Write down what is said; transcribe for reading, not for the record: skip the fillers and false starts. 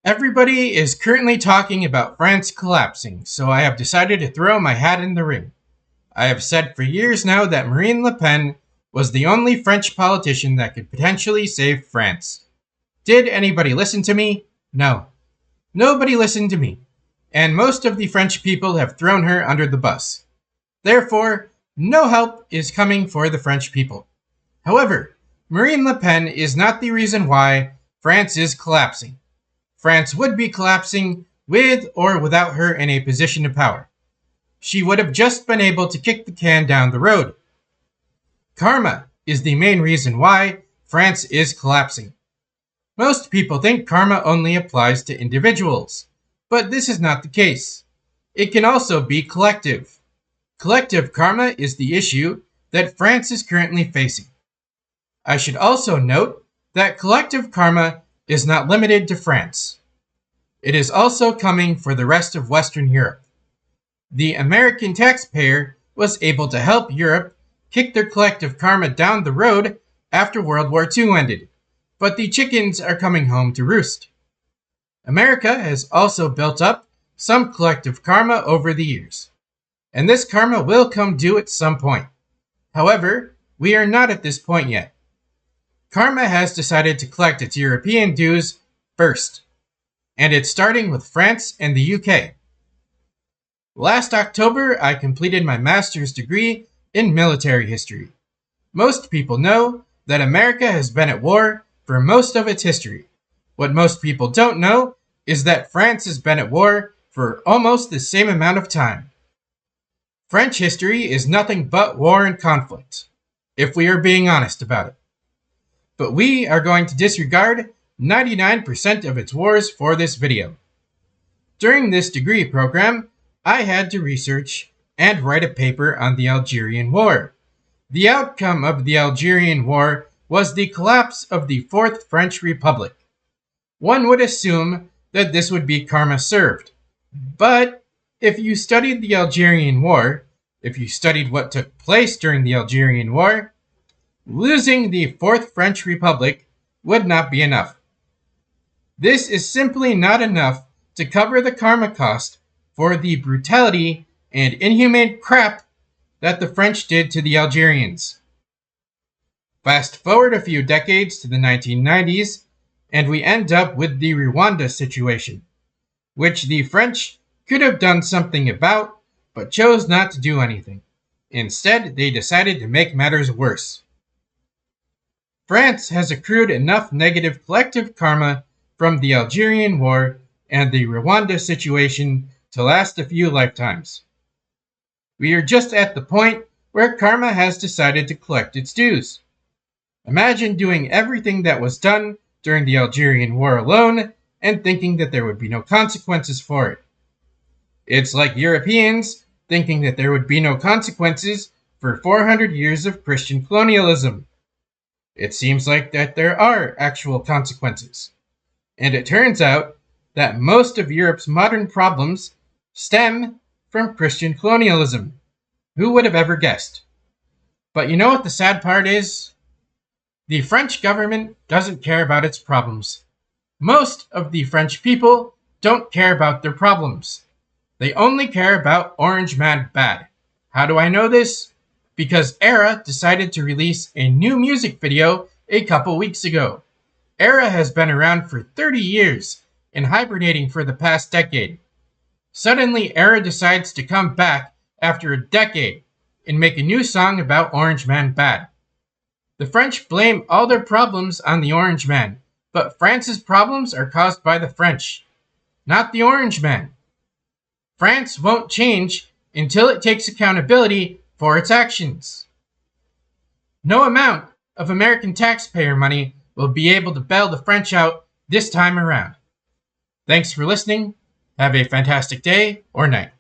Everybody is currently talking about France collapsing, so I have decided to throw my hat in the ring. I have said for years now that Marine Le Pen was the only French politician that could potentially save France. Did anybody listen to me? No. Nobody listened to me, and most of the French people have thrown her under the bus. Therefore, no help is coming for the French people. However, Marine Le Pen is not the reason why France is collapsing. France would be collapsing with or without her in a position of power. She would have just been able to kick the can down the road. Karma is the main reason why France is collapsing. Most people think karma only applies to individuals, but this is not the case. It can also be collective. Collective karma is the issue that France is currently facing. I should also note that collective karma is not limited to France. It is also coming for the rest of Western Europe. The American taxpayer was able to help Europe kick their collective karma down the road after World War II ended, but the chickens are coming home to roost. America has also built up some collective karma over the years, and this karma will come due at some point. However, we are not at this point yet. Karma has decided to collect its European dues first, and it's starting with France and the UK. Last October, I completed my master's degree in military history. Most people know that America has been at war for most of its history. What most people don't know is that France has been at war for almost the same amount of time. French history is nothing but war and conflict, if we are being honest about it. But we are going to disregard 99% of its wars for this video. During this degree program, I had to research and write a paper on the Algerian War. The outcome of the Algerian War was the collapse of the Fourth French Republic. One would assume that this would be karma served. But if you studied the Algerian War, if you studied what took place during the Algerian War, losing the Fourth French Republic would not be enough. This is simply not enough to cover the karma cost for the brutality and inhumane crap that the French did to the Algerians. Fast forward a few decades to the 1990s, and we end up with the Rwanda situation, which the French could have done something about, but chose not to do anything. Instead, they decided to make matters worse. France has accrued enough negative collective karma from the Algerian War and the Rwanda situation to last a few lifetimes. We are just at the point where karma has decided to collect its dues. Imagine doing everything that was done during the Algerian War alone and thinking that there would be no consequences for it. It's like Europeans thinking that there would be no consequences for 400 years of Christian colonialism. It seems like that there are actual consequences. And it turns out that most of Europe's modern problems stem from Christian colonialism. Who would have ever guessed? But you know what the sad part is? The French government doesn't care about its problems. Most of the French people don't care about their problems. They only care about Orange Man Bad. How do I know this? Because Era decided to release a new music video a couple weeks ago. Era has been around for 30 years and hibernating for the past decade. Suddenly, Era decides to come back after a decade and make a new song about Orange Man Bad. The French blame all their problems on the Orange Man, but France's problems are caused by the French, not the Orange Man. France won't change until it takes accountability for its actions. No amount of American taxpayer money will be able to bail the French out this time around. Thanks for listening. Have a fantastic day or night.